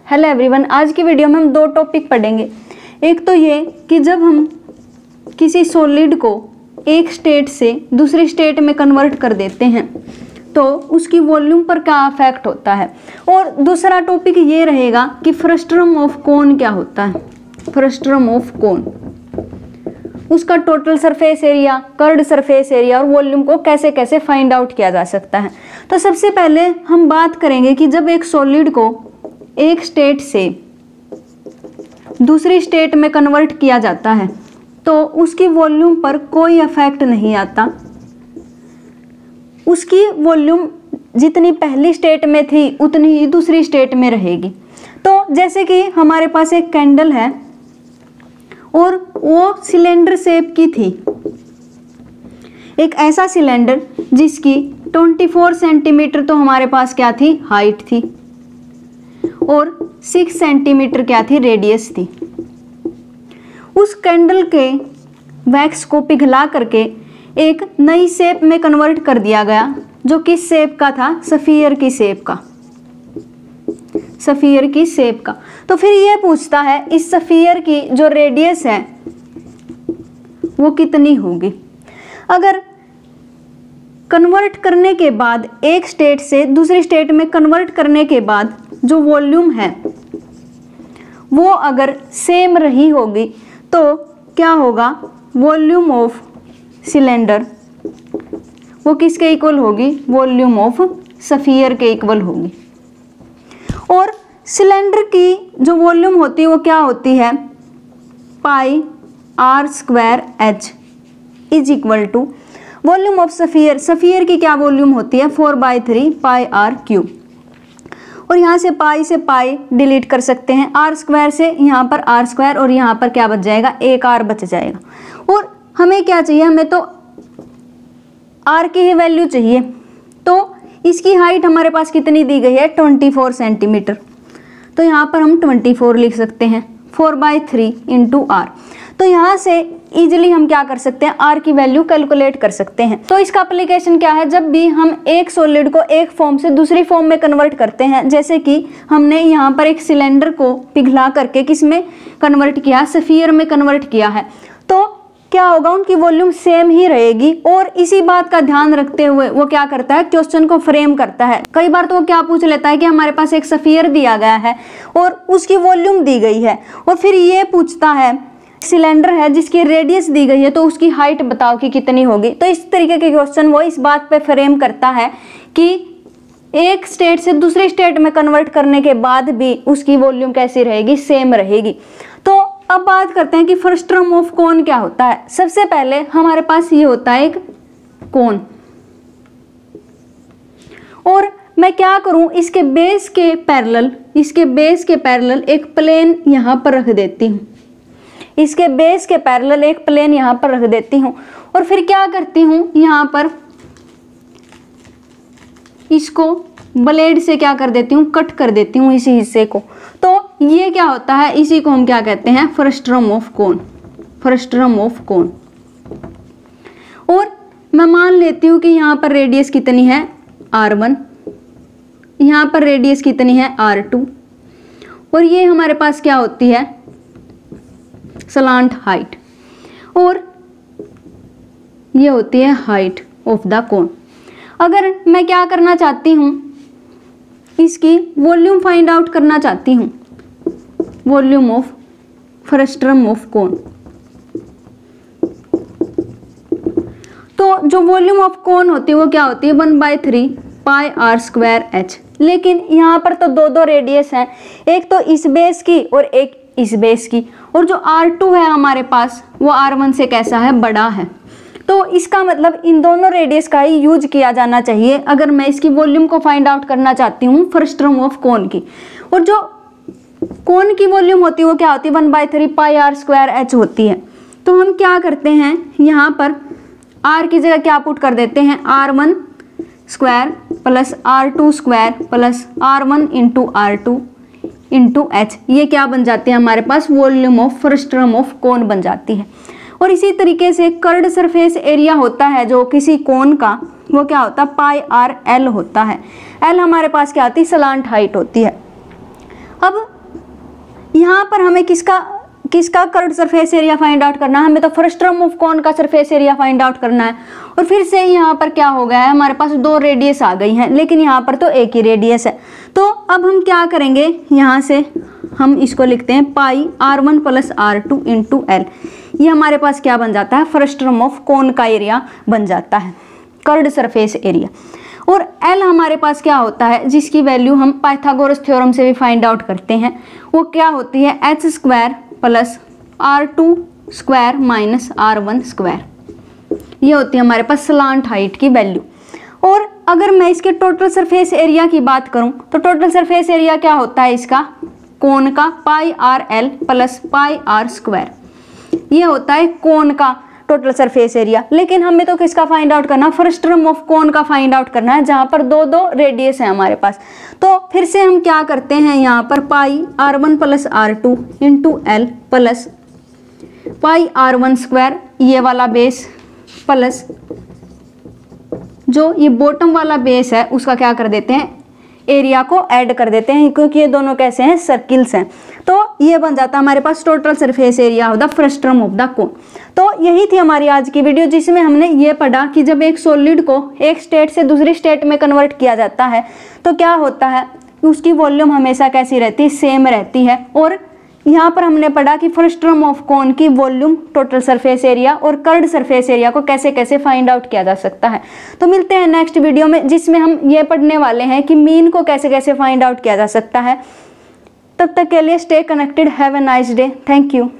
Hello everyone, आज की video में हम दो टॉपिक पढ़ेंगे। एक तो ये कि जब हम किसी सॉलिड को एक स्टेट से दूसरी स्टेट में कन्वर्ट कर देते हैं तो उसकी वॉल्यूम पर क्या इफेक्ट होता है, और दूसरा टॉपिक ये रहेगा कि फ्रस्टम ऑफ कोन क्या होता है। फ्रस्टम ऑफ कोन, उसका total surface area, curved surface area और वॉल्यूम को कैसे कैसे फाइंड आउट किया जा सकता है। तो सबसे पहले हम बात करेंगे कि जब एक सॉलिड को एक स्टेट से दूसरी स्टेट में कन्वर्ट किया जाता है तो उसकी वॉल्यूम पर कोई इफेक्ट नहीं आता। उसकी वॉल्यूम जितनी पहली स्टेट में थी उतनी ही दूसरी स्टेट में रहेगी। तो जैसे कि हमारे पास एक कैंडल है और वो सिलेंडर शेप की थी, एक ऐसा सिलेंडर जिसकी 24 सेंटीमीटर तो हमारे पास क्या थी, हाइट थी, और 6 सेंटीमीटर क्या थी, रेडियस थी। उस कैंडल के वैक्स को पिघला करके एक नई शेप में कन्वर्ट कर दिया गया, जो किस शेप का था, सफियर की शेप का, सफियर की शेप का। तो फिर ये पूछता है इस सफियर की जो रेडियस है वो कितनी होगी। अगर कन्वर्ट करने के बाद, एक स्टेट से दूसरी स्टेट में कन्वर्ट करने के बाद जो वॉल्यूम है वो अगर सेम रही होगी तो क्या होगा, वॉल्यूम ऑफ सिलेंडर वो किसके इक्वल होगी, वॉल्यूम ऑफ सफियर के इक्वल होगी। और सिलेंडर की जो वॉल्यूम होती है वो क्या होती है, pi R square H is equal to volume of sphere. Sphere की क्या वॉल्यूम होती है, 4/3 पाई आर क्यूब। और यहाँ से पाई डिलीट कर सकते हैं, आर स्क्वायर से यहाँ पर आर स्क्वायर, और यहाँ पर क्या बच जाएगा, एक आर बच जाएगा। और हमें क्या चाहिए, हमें तो आर की ही वैल्यू चाहिए। तो इसकी हाइट हमारे पास कितनी दी गई है, 24 सेंटीमीटर। तो यहाँ पर हम 24 लिख सकते हैं, 4/3 इंटू आर। तो यहाँ से इजीली हम क्या कर सकते हैं, आर की वैल्यू कैलकुलेट कर सकते हैं। तो इसका एप्लीकेशन क्या है, जब भी हम एक सॉलिड को एक फॉर्म से दूसरी फॉर्म में कन्वर्ट करते हैं, जैसे कि हमने यहाँ पर एक सिलेंडर को पिघला करके किस में कन्वर्ट किया, सफियर में कन्वर्ट किया है, तो क्या होगा, उनकी वॉल्यूम सेम ही रहेगी। और इसी बात का ध्यान रखते हुए वो क्या करता है, क्वेश्चन को फ्रेम करता है। कई बार तो वो क्या पूछ लेता है कि हमारे पास एक सफियर दिया गया है और उसकी वॉल्यूम दी गई है, और फिर ये पूछता है सिलेंडर है जिसकी रेडियस दी गई है तो उसकी हाइट बताओ कि कितनी होगी। तो इस तरीके के क्वेश्चन वो इस बात पे फ्रेम करता है कि एक स्टेट से दूसरे स्टेट में कन्वर्ट करने के बाद भी उसकी वॉल्यूम कैसी रहेगी, सेम रहेगी। तो अब बात करते हैं कि फ्रस्टम ऑफ कोन क्या होता है। सबसे पहले हमारे पास ये होता है एक कोन, और मैं क्या करूं, इसके बेस के पैरेलल एक प्लेन यहां पर रख देती हूं, इसके बेस के पैरेलल एक प्लेन यहां पर रख देती हूं, और फिर क्या करती हूं, यहां पर इसको ब्लेड से क्या कर देती हूँ, कट कर देती हूँ इसी हिस्से को। तो ये क्या होता है, इसी को हम क्या कहते हैं, frustum of cone, frustum of कोन। और मैं मान लेती हूँ कि यहाँ पर रेडियस कितनी है, R1, यहाँ पर रेडियस कितनी है, R2, और ये हमारे पास क्या होती है, स्लांट हाइट, और ये होती है हाइट ऑफ द कोन। अगर मैं क्या करना चाहती हूँ, इसकी वॉल्यूम फाइंड आउट करना चाहती हूँ, वॉल्यूम ऑफ फ्रस्टम ऑफ कोन, तो जो वॉल्यूम ऑफ कोन होती है वो क्या होती है, 1/3 पाई आर स्क्वायर एच। लेकिन यहाँ पर तो दो रेडियस हैं, एक तो इस बेस की और एक इस बेस की, और जो R2 है हमारे पास वो R1 से कैसा है, बड़ा है। तो इसका मतलब इन दोनों रेडियस का ही यूज किया जाना चाहिए अगर मैं इसकी वॉल्यूम को फाइंड आउट करना चाहती हूँ फ्रस्टम ऑफ कोन की। और जो कोन की वॉल्यूम होती है वो क्या होती है, 1/3 पाई आर स्क्वायर एच होती है। तो हम क्या करते हैं, यहाँ पर R की जगह क्या पुट कर देते हैं, R1 square plus R2 square plus R1 into R2 into H. ये क्या बन जाती है, हमारे पास volume of frustum of cone बन जाती है। और इसी तरीके से कर्व्ड सरफेस एरिया होता है जो किसी कोन का, वो क्या होता है, पाई आर एल होता है। एल हमारे पास क्या आती है, स्लांट हाइट होती है। अब यहाँ पर हमें किसका curved surface area find out करना है, हमें तो फ्रस्टम ऑफ कोन का सरफेस एरिया फाइंड आउट करना है। और फिर से यहाँ पर क्या हो गया है, हमारे पास 2 रेडियस आ गई हैं, लेकिन यहाँ पर तो एक ही रेडियस है। तो अब हम क्या करेंगे, यहाँ से हम इसको लिखते हैं पाई r1 + r2 × l। ये हमारे पास क्या बन जाता है, फ्रस्टम ऑफ कोन का एरिया बन जाता है, कर्व्ड सरफेस एरिया। और L हमारे पास क्या होता है, जिसकी वैल्यू हम पाइथागोरस थ्योरम से भी फाइंड आउट करते हैं, वो क्या होती है h² + r2² - r1²। ये होती है हमारे पास स्लांट हाइट की वैल्यू। और अगर मैं इसके टोटल सरफेस एरिया की बात करूं तो टोटल सरफेस एरिया क्या होता है इसका, कोन का πrl + πr²। ये होता है कोन का टोटल सरफेस एरिया। लेकिन हमें तो किसका फाइंड आउट करना, फ्रस्टम ऑफ कोन का फाइंड आउट करना है, जहां पर 2 रेडियस है हमारे पास। तो फिर से हम क्या करते हैं, यहाँ पर πr1 + r2 × l + πr1², ये वाला बेस प्लस जो ये बॉटम वाला बेस है उसका क्या कर देते हैं, एरिया को ऐड कर देते हैं, क्योंकि ये दोनों कैसे हैं, सर्किल्स हैं। तो ये बन जाता है हमारे पास total surface area of the frustum of the cone. तो यही थी हमारी आज की वीडियो, जिसमें हमने ये पढ़ा कि जब एक सॉलिड को एक स्टेट से दूसरी स्टेट में कन्वर्ट किया जाता है तो क्या होता है, उसकी वॉल्यूम हमेशा कैसी रहती है, सेम रहती है। और यहाँ पर हमने पढ़ा कि फ्रस्टम ऑफ कोन की वॉल्यूम, टोटल सरफेस एरिया और कर्व्ड सरफेस एरिया को कैसे कैसे फाइंड आउट किया जा सकता है। तो मिलते हैं नेक्स्ट वीडियो में, जिसमें हम ये पढ़ने वाले हैं कि मीन को कैसे कैसे फाइंड आउट किया जा सकता है। तब तक के लिए stay connected, have a nice day, thank you.